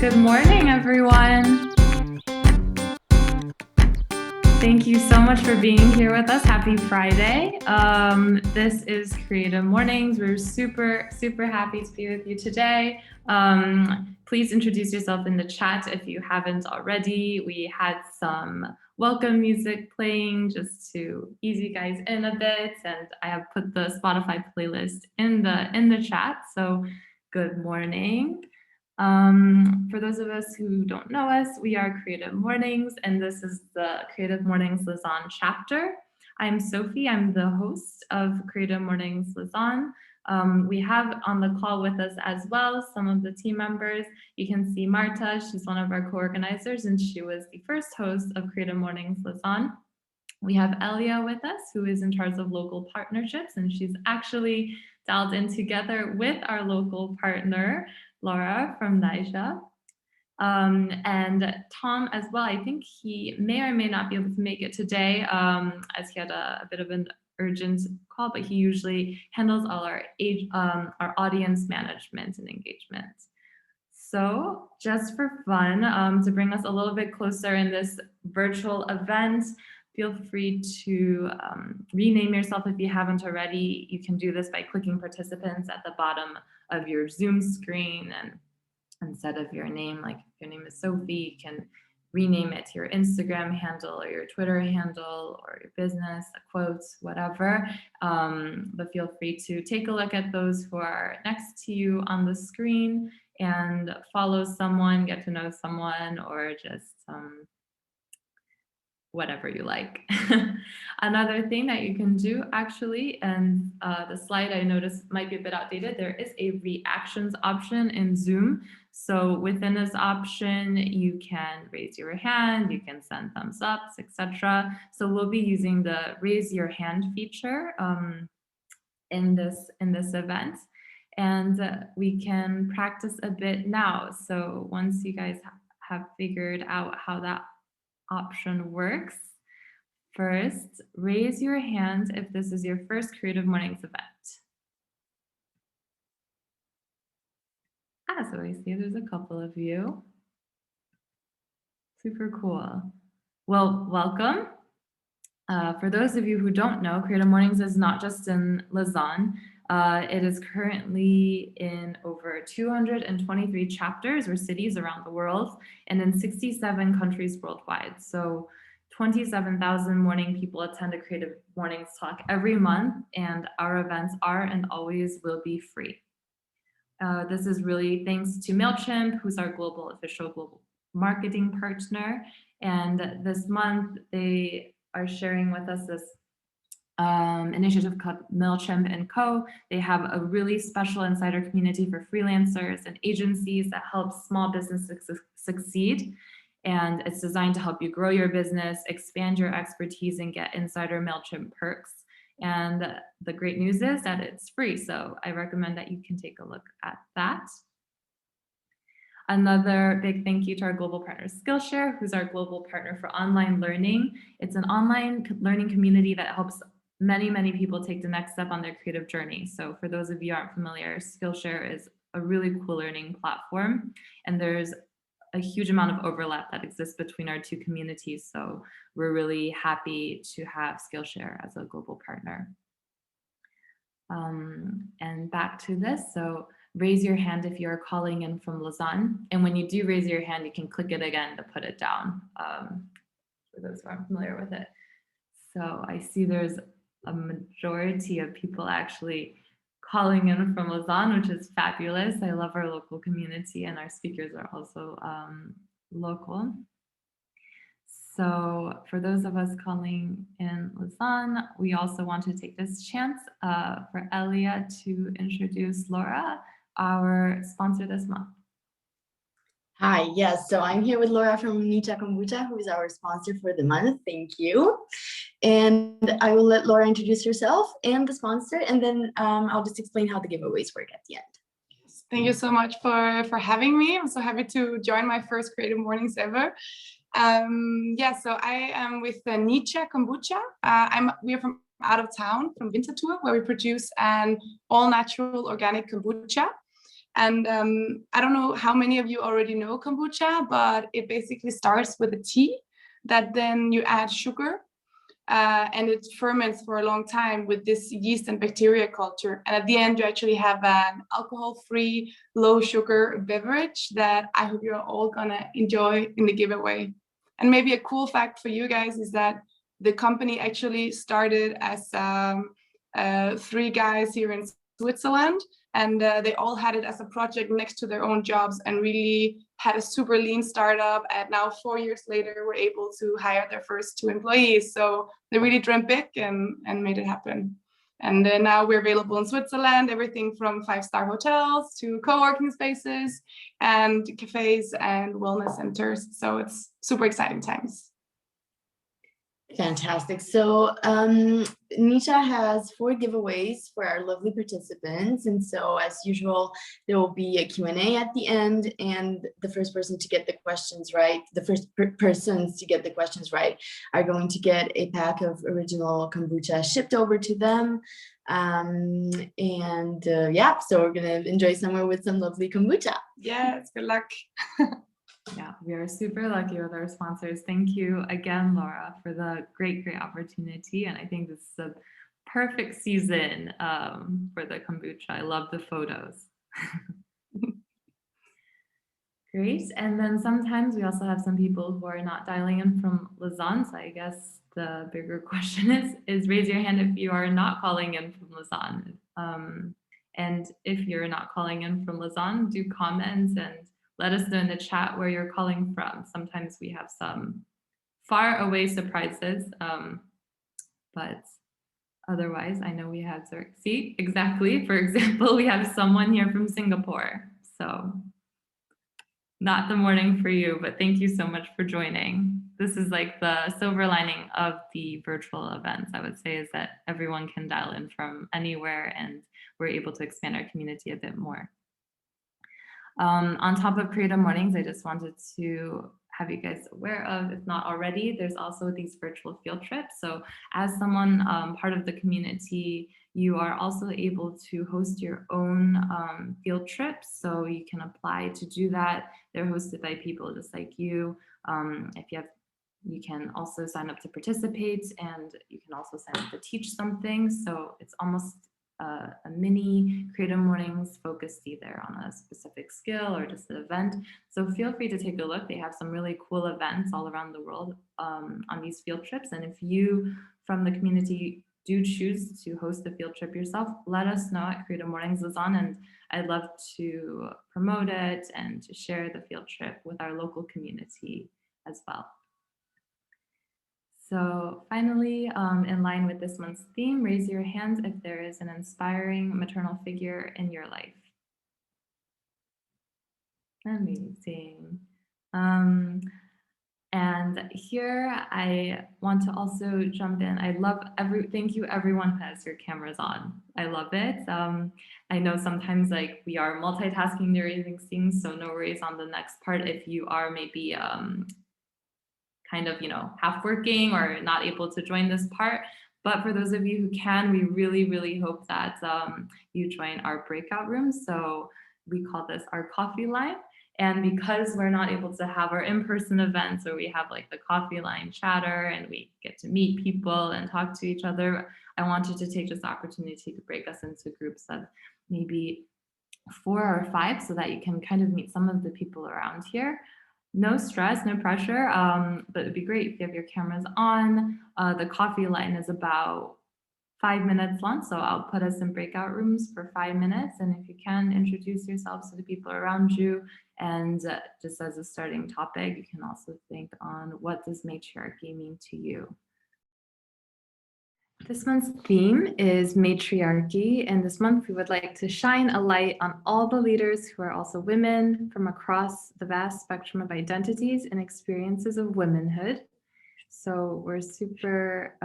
Good morning, everyone. Thank you so much for being here with us. Happy Friday. This is Creative Mornings. We're super happy to be with you today. Please introduce yourself in the chat if you haven't already. We had some welcome music playing just to ease you guys in a bit, and I have put the Spotify playlist in the chat. So good morning. For those of us who don't know us, we are Creative Mornings, and this is the Creative Mornings Lausanne chapter. I'm Sophie, I'm the host of Creative Mornings Lausanne. We have on the call with us as well some of the team members. You can see Marta, she's one of our co-organizers, and she was the first host of Creative Mornings Lausanne. We have Elia with us, who is in charge of local partnerships, and she's actually dialed in together with our local partner, Laura from Naija. And Tom as well. I think he may or may not be able to make it today, as he had a bit of an urgent call, but he usually handles all our audience management and engagement. So just for fun, to bring us a little bit closer in this virtual event, feel free to rename yourself if you haven't already. You can do this by clicking participants at the bottom of your Zoom screen, and instead of your name, like if your name is Sophie, you can rename it to your Instagram handle or your Twitter handle or your business, a quote, whatever. But feel free to take a look at those who are next to you on the screen and follow someone, get to know someone, or just whatever you like. Another thing that you can do actually, and the slide I noticed might be a bit outdated, there is a reactions option in Zoom. So within this option, you can raise your hand, you can send thumbs ups, etc. So we'll be using the raise your hand feature in this event. And we can practice a bit now. So once you guys have figured out how that option works, first raise your hand if this is your first Creative Mornings event. So I see there's a couple of you. Super cool. Well, welcome. For those of you who don't know, Creative Mornings is not just in Lausanne. It is currently in over 223 chapters or cities around the world and in 67 countries worldwide. So 27,000 morning people attend a Creative Mornings talk every month, and our events are and always will be free. This is really thanks to MailChimp, who's our official global marketing partner. And this month they are sharing with us this initiative called MailChimp & Co. They have a really special insider community for freelancers and agencies that helps small businesses succeed. And it's designed to help you grow your business, expand your expertise, and get insider MailChimp perks. And the great news is that it's free. So I recommend that you can take a look at that. Another big thank you to our global partner, Skillshare, who's our global partner for online learning. It's an online learning community that helps many people take the next step on their creative journey. So for those of you who aren't familiar, Skillshare is a really cool learning platform, and there's a huge amount of overlap that exists between our two communities. So we're really happy to have Skillshare as a global partner. And back to this. So raise your hand if you're calling in from Lausanne. And when you do raise your hand, you can click it again to put it down, for those who aren't familiar with it. So I see there's a majority of people actually calling in from Lausanne, which is fabulous. I love our local community, and our speakers are also local. So for those of us calling in Lausanne, we also want to take this chance for Elia to introduce Laura, our sponsor this month. Hi, yes, so I'm here with Laura from Nita Kombucha, who is our sponsor for the month. Thank you. And I will let Laura introduce herself and the sponsor, and then I'll just explain how the giveaways work at the end. Thank you so much for having me. I'm so happy to join my first Creative Mornings ever. So I am with Nietzsche Kombucha. We are from out of town, from Winterthur, where we produce an all-natural organic kombucha. And I don't know how many of you already know kombucha, but it basically starts with a tea that then you add sugar. And it ferments for a long time with this yeast and bacteria culture. And at the end, you actually have an alcohol-free, low-sugar beverage that I hope you're all gonna enjoy in the giveaway. And maybe a cool fact for you guys is that the company actually started as 3 guys here in Switzerland, and they all had it as a project next to their own jobs and really had a super lean startup. And now 4 years later, we're able to hire their first 2 employees. So they really dreamt big and made it happen. And now we're available in Switzerland, everything from 5-star hotels to co-working spaces and cafes and wellness centers. So it's super exciting times. Fantastic. So Nisha has 4 giveaways for our lovely participants. And so as usual, there will be a Q&A at the end, and the first person to get the questions right, the first persons to get the questions right are going to get a pack of original kombucha shipped over to them. Yeah, so we're going to enjoy summer with some lovely kombucha. Yes, good luck. Yeah, we are super lucky with our sponsors. Thank you again, Laura, for the great opportunity. And I think this is a perfect season for the kombucha. I love the photos. Great. And then sometimes we also have some people who are not dialing in from Lausanne. So I guess the bigger question is raise your hand if you are not calling in from Lausanne. And if you're not calling in from Lausanne, do comments and let us know in the chat where you're calling from. Sometimes we have some far away surprises, but otherwise, I know we have see, exactly. For example, we have someone here from Singapore. So not the morning for you, but thank you so much for joining. This is like the silver lining of the virtual events, I would say, is that everyone can dial in from anywhere and we're able to expand our community a bit more. On top of Creative Mornings, I just wanted to have you guys aware of, if not already, there's also these virtual field trips. So as someone part of the community, you are also able to host your own field trips. So you can apply to do that. They're hosted by people just like you. If you have, you can also sign up to participate, and you can also sign up to teach something. So it's almost a mini Creative Mornings focused either on a specific skill or just an event. So feel free to take a look. They have some really cool events all around the world on these field trips. And if you from the community do choose to host a field trip yourself, let us know at Creative Mornings Lausanne, and I'd love to promote it and to share the field trip with our local community as well. So finally, in line with this month's theme, raise your hands if there is an inspiring maternal figure in your life. Amazing. And here I want to also jump in. I love thank you everyone who has your cameras on. I love it. I know sometimes like we are multitasking during things, so no worries on the next part if you are maybe kind of, half working or not able to join this part. But for those of you who can, we really, really hope that you join our breakout rooms. So we call this our coffee line. And because we're not able to have our in-person events where we have like the coffee line chatter and we get to meet people and talk to each other, I wanted to take this opportunity to break us into groups of maybe 4 or 5 so that you can kind of meet some of the people around here. No stress, no pressure, but it'd be great if you have your cameras on. The coffee line is about 5 minutes long, so I'll put us in breakout rooms for 5 minutes. And if you can, introduce yourselves to the people around you. And just as a starting topic, you can also think on what does matriarchy mean to you? This month's theme is matriarchy, and this month we would like to shine a light on all the leaders who are also women from across the vast spectrum of identities and experiences of womanhood. So we're super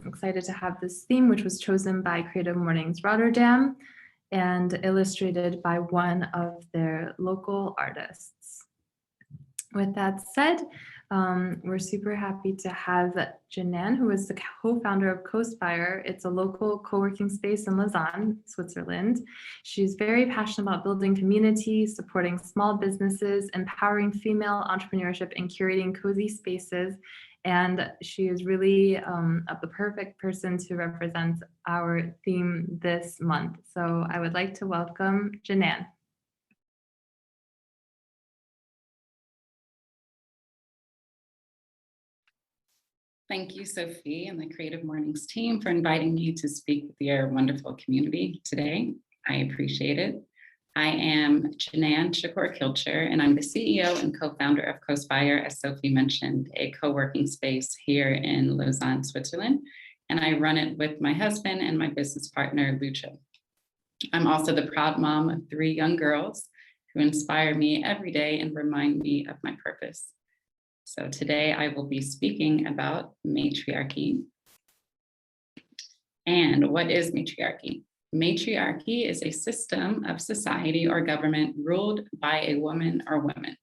excited to have this theme, which was chosen by Creative Mornings Rotterdam and illustrated by one of their local artists. With that said, We're super happy to have Janan, who is the co-founder of Cospire. It's a local co-working space in Lausanne, Switzerland. She's very passionate about building community, supporting small businesses, empowering female entrepreneurship, and curating cozy spaces. And she is really the perfect person to represent our theme this month. So I would like to welcome Janan. Thank you, Sophie, and the Creative Mornings team for inviting me to speak with your wonderful community today. I appreciate it. I am Janan Shakur-Kilcher, and I'm the CEO and co-founder of Cospire, as Sophie mentioned, a co-working space here in Lausanne, Switzerland. And I run it with my husband and my business partner, Lucia. I'm also the proud mom of 3 young girls who inspire me every day and remind me of my purpose. So today I will be speaking about matriarchy. And what is matriarchy? Matriarchy is a system of society or government ruled by a woman or women.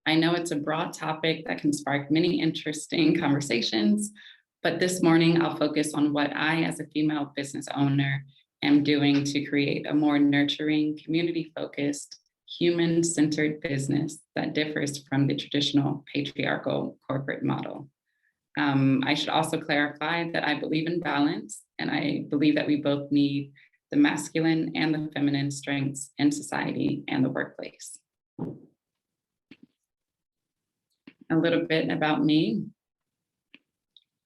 I know it's a broad topic that can spark many interesting conversations, but this morning I'll focus on what I, as a female business owner, am doing to create a more nurturing, community-focused, human-centered business that differs from the traditional patriarchal corporate model. I should also clarify that I believe in balance, and I believe that we both need the masculine and the feminine strengths in society and the workplace. A little bit about me.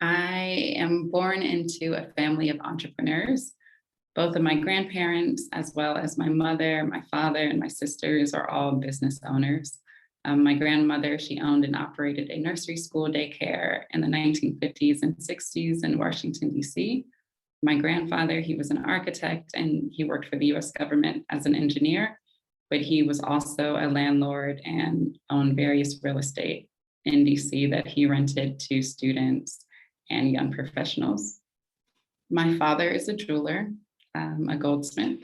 I am born into a family of entrepreneurs. Both of my grandparents, as well as my mother, my father, and my sisters are all business owners. My grandmother, she owned and operated a nursery school daycare in the 1950s and 60s in Washington, D.C. My grandfather, he was an architect and he worked for the US government as an engineer, but he was also a landlord and owned various real estate in DC that he rented to students and young professionals. My father is a jeweler, a goldsmith,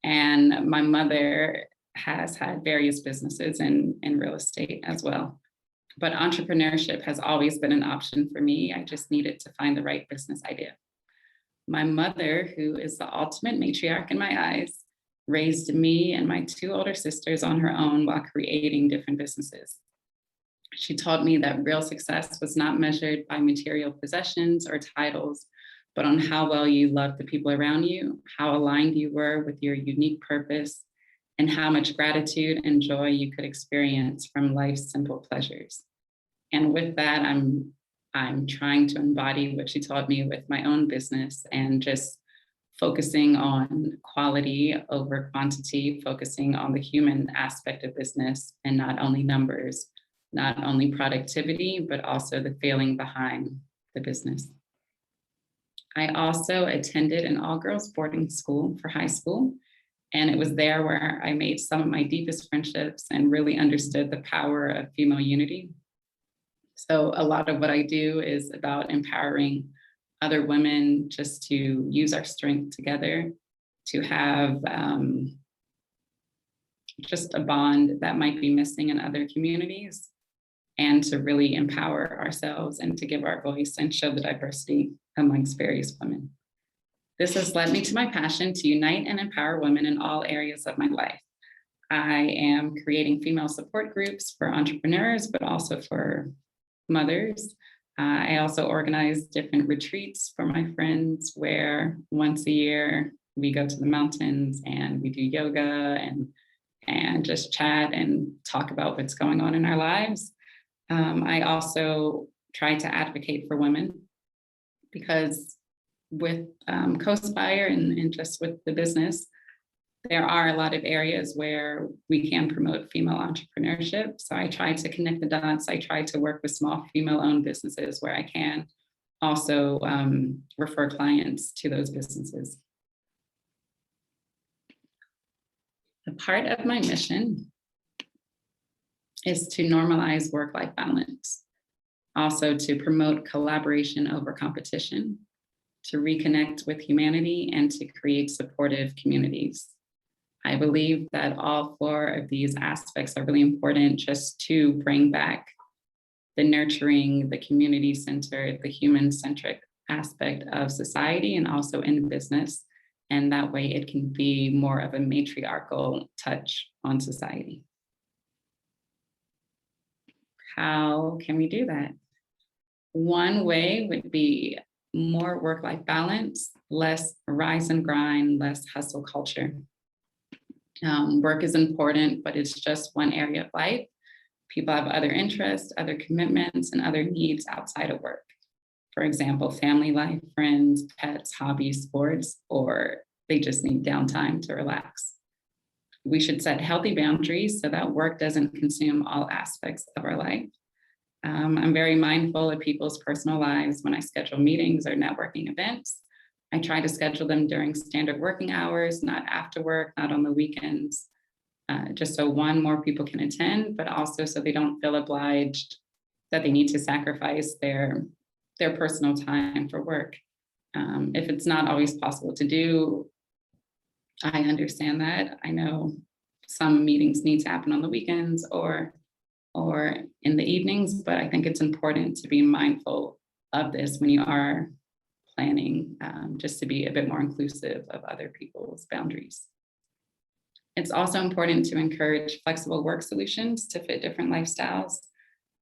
and my mother has had various businesses in real estate as well. But entrepreneurship has always been an option for me. I just needed to find the right business idea. My mother, who is the ultimate matriarch in my eyes, raised me and my 2 older sisters on her own while creating different businesses. She taught me that real success was not measured by material possessions or titles, but on how well you loved the people around you, how aligned you were with your unique purpose, and how much gratitude and joy you could experience from life's simple pleasures. And with that, I'm trying to embody what she taught me with my own business and just focusing on quality over quantity, focusing on the human aspect of business and not only numbers, not only productivity, but also the feeling behind the business. I also attended an all-girls boarding school for high school, and it was there where I made some of my deepest friendships and really understood the power of female unity. So a lot of what I do is about empowering other women just to use our strength together, to have just a bond that might be missing in other communities, and to really empower ourselves and to give our voice and show the diversity amongst various women. This has led me to my passion to unite and empower women in all areas of my life. I am creating female support groups for entrepreneurs, but also for mothers. I also organize different retreats for my friends where once a year we go to the mountains and we do yoga and just chat and talk about what's going on in our lives. I also try to advocate for women because with Cospire and just with the business, there are a lot of areas where we can promote female entrepreneurship. So I try to connect the dots. I try to work with small female-owned businesses where I can also refer clients to those businesses. A part of my mission is to normalize work-life balance, also to promote collaboration over competition, to reconnect with humanity, and to create supportive communities. I believe that all 4 of these aspects are really important just to bring back the nurturing, the community-centered, the human-centric aspect of society and also in business. And that way it can be more of a matriarchal touch on society. How can we do that? One way would be more work-life balance, less rise and grind, less hustle culture. Work is important, but it's just one area of life. People have other interests, other commitments, and other needs outside of work. For example, family life, friends, pets, hobbies, sports, or they just need downtime to relax. We should set healthy boundaries so that work doesn't consume all aspects of our life. I'm very mindful of people's personal lives when I schedule meetings or networking events. I try to schedule them during standard working hours, not after work, not on the weekends, just so one, more people can attend, but also so they don't feel obliged that they need to sacrifice their personal time for work. If it's not always possible to do, I understand that. I know some meetings need to happen on the weekends or in the evenings, but I think it's important to be mindful of this when you are planning, just to be a bit more inclusive of other people's boundaries. It's also important to encourage flexible work solutions to fit different lifestyles,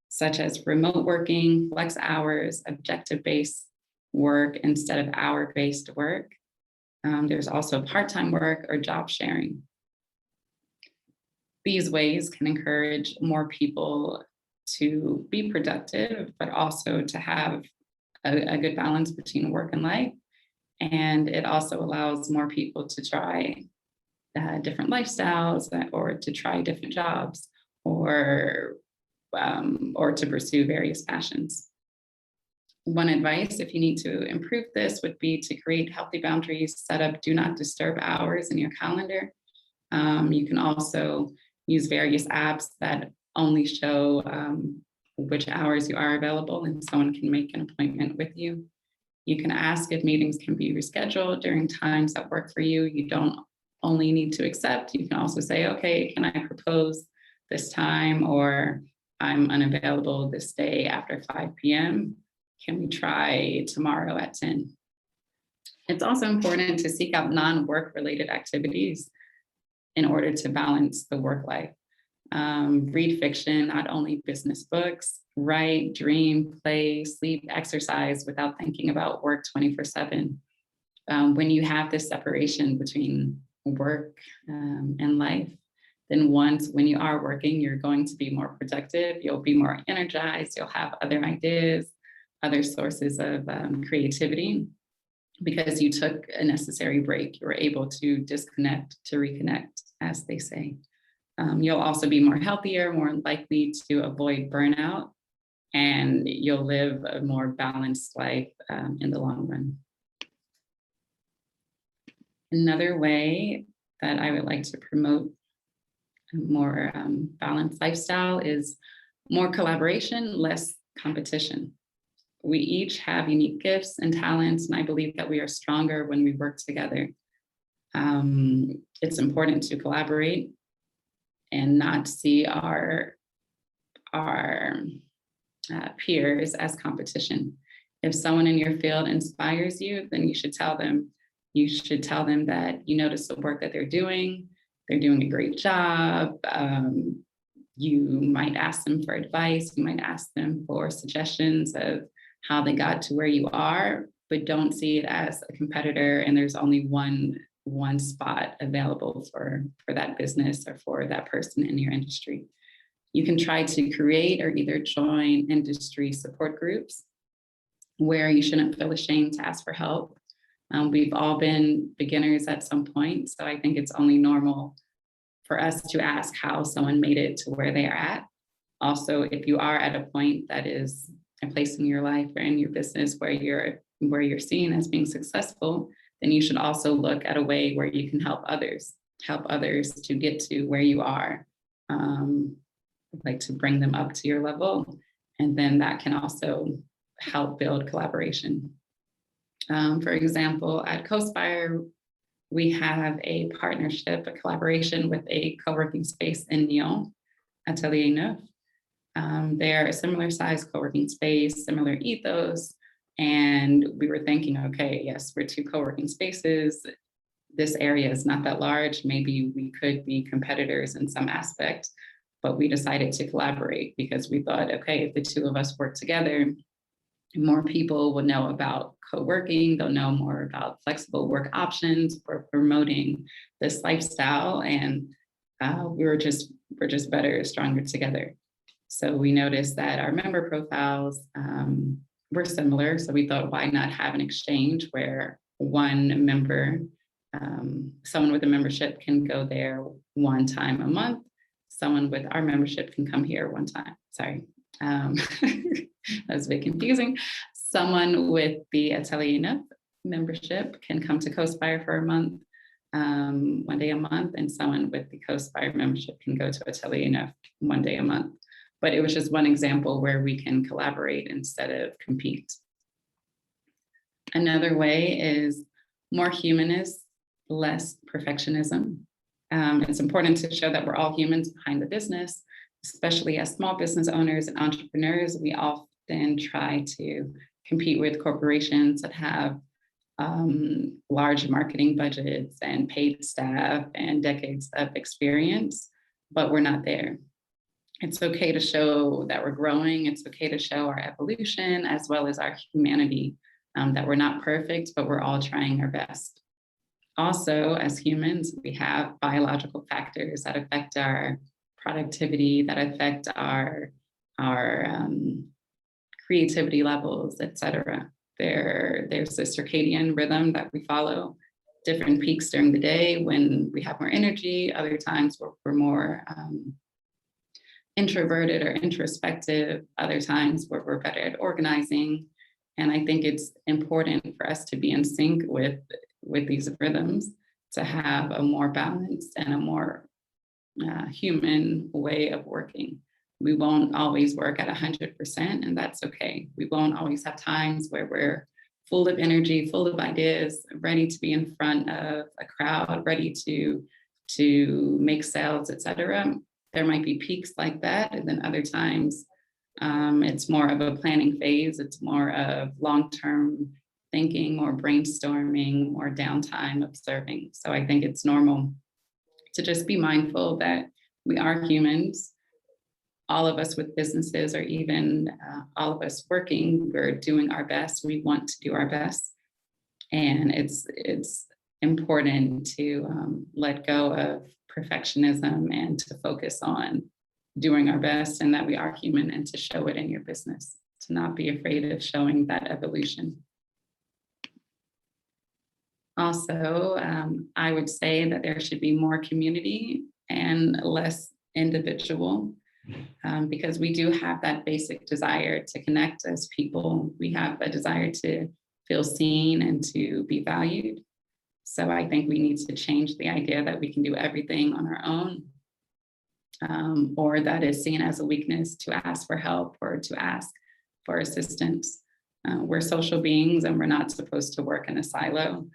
such as remote working, flex hours, objective-based work instead of hour-based work. There's also part-time work or job sharing. These ways can encourage more people to be productive, but also to have a good balance between work and life. And it also allows more people to try different lifestyles or to try different jobs or to pursue various passions. One advice, if you need to improve this, would be to create healthy boundaries, set up do not disturb hours in your calendar. You can also use various apps that only show which hours you are available, and someone can make an appointment with you. You can ask if meetings can be rescheduled during times that work for you. You don't only need to accept. You can also say, okay, can I propose this time, or I'm unavailable this day after 5 p.m. Can we try tomorrow at 10? It's also important to seek out non-work related activities in order to balance the work life. Read fiction, not only business books, write, dream, play, sleep, exercise without thinking about work 24/7. When you have this separation between work and life, then when you are working, you're going to be more productive, you'll be more energized, you'll have other ideas, other sources of creativity, because you took a necessary break. You were able to disconnect, to reconnect, as they say. You'll also be more healthier, more likely to avoid burnout, and you'll live a more balanced life in the long run. Another way that I would like to promote a more balanced lifestyle is more collaboration, less competition. We each have unique gifts and talents, and I believe that we are stronger when we work together. It's important to collaborate and not see our peers as competition. If someone in your field inspires you, then you should tell them. You should tell them that you notice the work that they're doing a great job. You might ask them for advice, you might ask them for suggestions of how they got to where you are, but don't see it as a competitor and there's only one spot available for that business or for that person in your industry. You can try to create or either join industry support groups where you shouldn't feel ashamed to ask for help. We've all been beginners at some point, so I think it's only normal for us to ask how someone made it to where they are at. Also, if you are at a point that is a place in your life or in your business where you're seen as being successful, then you should also look at a way where you can help others to get to where you are, like to bring them up to your level. And then that can also help build collaboration. For example, at CoSpire, we have a partnership, a collaboration with a co-working space in Nyon, Atelier Neuf. They're a similar size co-working space, similar ethos. And we were thinking, okay, yes, we're 2 co-working spaces. This area is not that large. Maybe we could be competitors in some aspects, but we decided to collaborate because we thought, okay, if the 2 of us work together, more people will know about co-working, they'll know more about flexible work options. We're promoting this lifestyle, and we're just better, stronger together. So we noticed that our member profiles were similar. So we thought, why not have an exchange where one member, someone with a membership can go there 1 time a month. Someone with our membership can come here 1 time. Sorry. That was a bit confusing. Someone with the Atelier Neuf membership can come to Co-Spire for a month, 1 day a month, and someone with the Co-Spire membership can go to Atelier Neuf 1 day a month. But it was just one example where we can collaborate instead of compete. Another way is more humanist, less perfectionism. It's important to show that we're all humans behind the business, especially as small business owners and entrepreneurs. We often try to compete with corporations that have large marketing budgets and paid staff and decades of experience, but we're not there. It's okay to show that we're growing. It's okay to show our evolution as well as our humanity, that we're not perfect, but we're all trying our best. Also, as humans, we have biological factors that affect our productivity, that affect our creativity levels, etc. There's a circadian rhythm that we follow, different peaks during the day when we have more energy, other times where we're more introverted or introspective, other times where we're better at organizing. And I think it's important for us to be in sync with these rhythms, to have a more balanced and a more human way of working. We won't always work at 100%, and that's okay. We won't always have times where we're full of energy, full of ideas, ready to be in front of a crowd, ready to make sales, etc. There might be peaks like that, and then other times it's more of a planning phase. It's more of long-term thinking, more brainstorming, more downtime, observing. So I think it's normal to just be mindful that we are humans. All of us with businesses, or even all of us working, we're doing our best. We want to do our best. And it's important to let go of perfectionism and to focus on doing our best, and that we are human, and to show it in your business, to not be afraid of showing that evolution. Also, I would say that there should be more community and less individual, because we do have that basic desire to connect as people. We have a desire to feel seen and to be valued. So I think we need to change the idea that we can do everything on our own, or that is seen as a weakness to ask for help or to ask for assistance. We're social beings, and we're not supposed to work in a silo.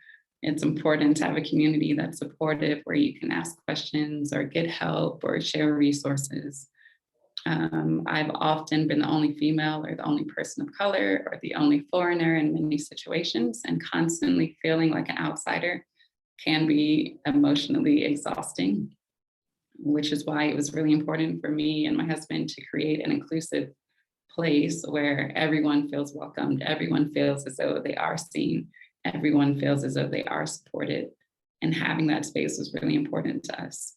It's important to have a community that's supportive, where you can ask questions or get help or share resources. I've often been the only female or the only person of color or the only foreigner in many situations, and constantly feeling like an outsider can be emotionally exhausting, which is why it was really important for me and my husband to create an inclusive place where everyone feels welcomed, everyone feels as though they are seen, everyone feels as though they are supported. And having that space was really important to us.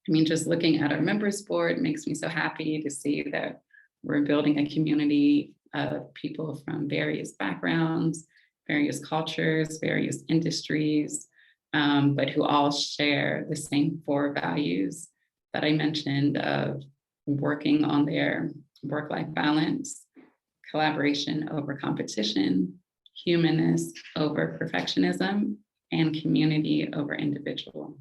I mean, just looking at our members board makes me so happy to see that we're building a community of people from various backgrounds, various cultures, various industries, but who all share the same 4 values that I mentioned of working on their work-life balance, collaboration over competition, humanness over perfectionism, and community over individual.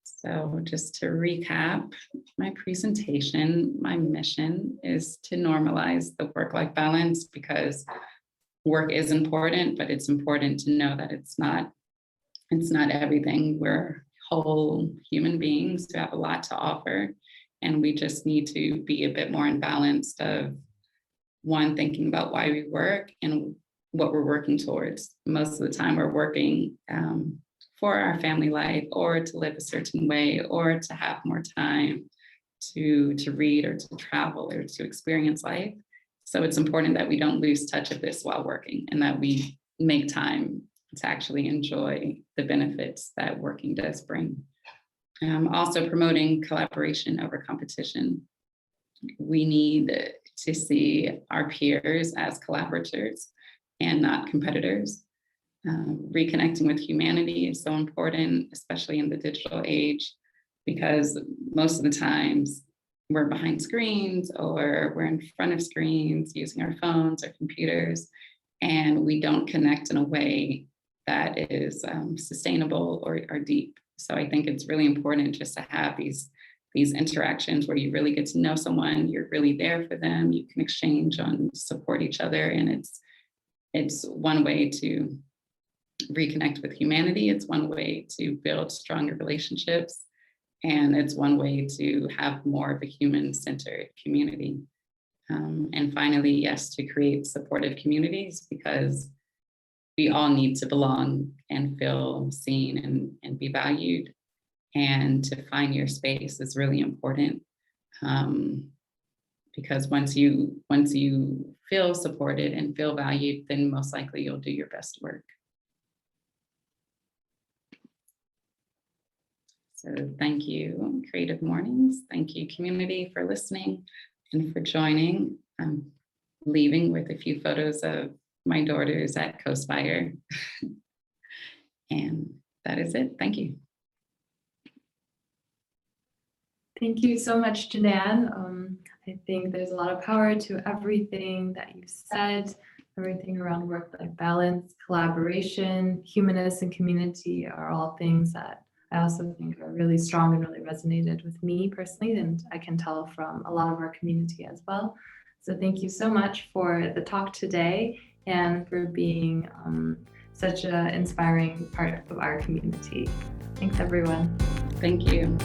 So just to recap my presentation, my mission is to normalize the work-life balance, because work is important, but it's important to know that it's not everything. We're whole human beings who have a lot to offer. And we just need to be a bit more in balance of, one, thinking about why we work and what we're working towards. Most of the time we're working for our family life, or to live a certain way, or to have more time to read or to travel or to experience life. So it's important that we don't lose touch of this while working, and that we make time to actually enjoy the benefits that working does bring. Also promoting collaboration over competition. We need to see our peers as collaborators and not competitors. Reconnecting with humanity is so important, especially in the digital age, because most of the times we're behind screens, or we're in front of screens using our phones or computers, and we don't connect in a way that is sustainable or deep. So I think it's really important just to have these interactions where you really get to know someone, you're really there for them, you can exchange on, support each other, and it's one way to reconnect with humanity. It's one way to build stronger relationships, and it's one way to have more of a human-centered community. And finally, yes, to create supportive communities, because we all need to belong and feel seen and be valued. And to find your space is really important, because once you feel supported and feel valued, then most likely you'll do your best work. So thank you, Creative Mornings. Thank you, community, for listening and for joining. I'm leaving with a few photos of my daughters at Co-Spire. And that is it. Thank you. Thank you so much, Janan. I think there's a lot of power to everything that you said, everything around work-life balance, collaboration, humanness, and community are all things that I also think are really strong and really resonated with me personally, and I can tell from a lot of our community as well. So thank you so much for the talk today and for being such an inspiring part of our community. Thanks, everyone. Thank you.